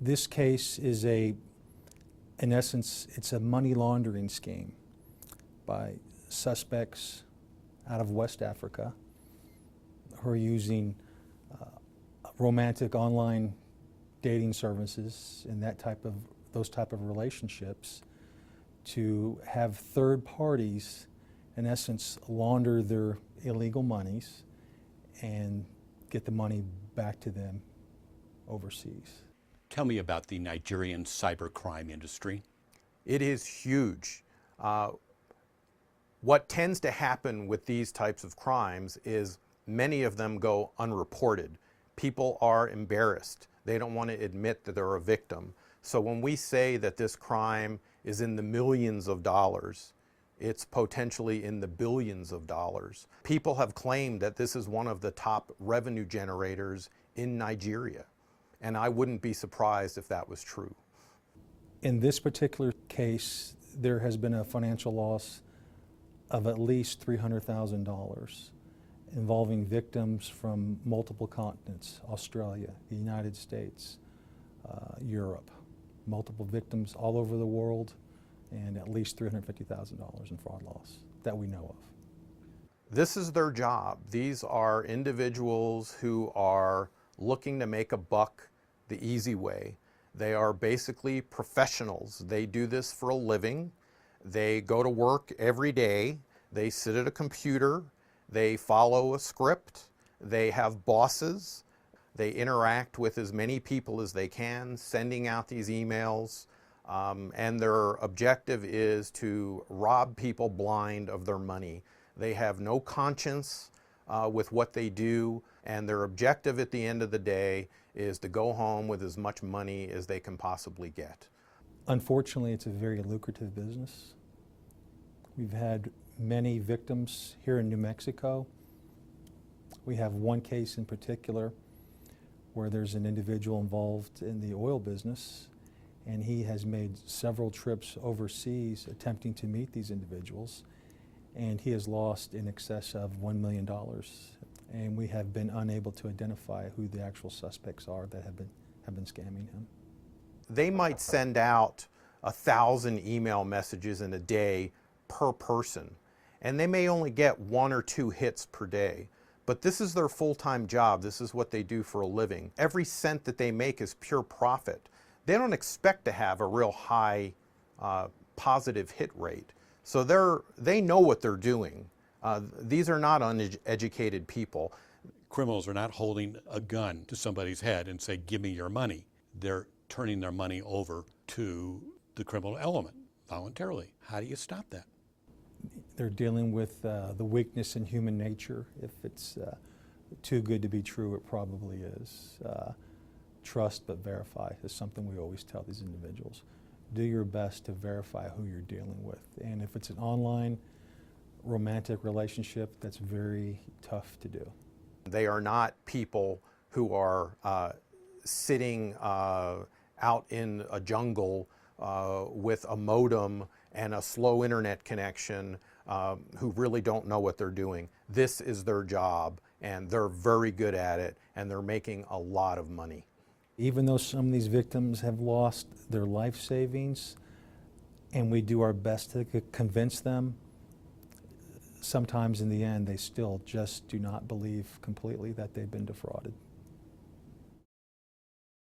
This case is in essence, it's a money laundering scheme by suspects out of West Africa who are using romantic online dating services and those type of relationships to have third parties, in essence, launder their illegal monies and get the money back to them overseas. Tell me about the Nigerian cybercrime industry. It is huge. What tends to happen with these types of crimes is many of them go unreported. People are embarrassed. They don't want to admit that they're a victim. So when we say that this crime is in the millions of dollars, it's potentially in the billions of dollars. People have claimed that this is one of the top revenue generators in Nigeria, and I wouldn't be surprised if that was true. In this particular case, there has been a financial loss of at least $300,000 involving victims from multiple continents: Australia, the United States, Europe. Multiple victims all over the world, and at least $350,000 in fraud loss that we know of. This is their job. These are individuals who are looking to make a buck the easy way. They are basically professionals. They do this for a living. They go to work every day. They sit at a computer. They follow a script. They have bosses. They interact with as many people as they can, sending out these emails. And their objective is to rob people blind of their money. They have no conscience with what they do, and their objective at the end of the day is to go home with as much money as they can possibly get. Unfortunately, it's a very lucrative business. We've had many victims here in New Mexico. We have one case in particular where there's an individual involved in the oil business, and he has made several trips overseas attempting to meet these individuals, and he has lost in excess of $1 million. And we have been unable to identify who the actual suspects are that have been scamming him. They might send out 1,000 email messages in a day per person, and they may only get 1 or 2 hits per day. But this is their full-time job. This is what they do for a living. Every cent that they make is pure profit. They don't expect to have a real high positive hit rate. So they know what they're doing. These are not uneducated people. Criminals are not holding a gun to somebody's head and say, give me your money. They're turning their money over to the criminal element voluntarily. How do you stop that? They're dealing with the weakness in human nature. If it's too good to be true, it probably is. Trust but verify is something we always tell these individuals. Do your best to verify who you're dealing with. And if it's an online romantic relationship, that's very tough to do. They are not people who are sitting out in a jungle with a modem and a slow internet connection who really don't know what they're doing. This is their job, and they're very good at it, and they're making a lot of money. Even though some of these victims have lost their life savings, and we do our best to convince them, sometimes in the end they still just do not believe completely that they've been defrauded.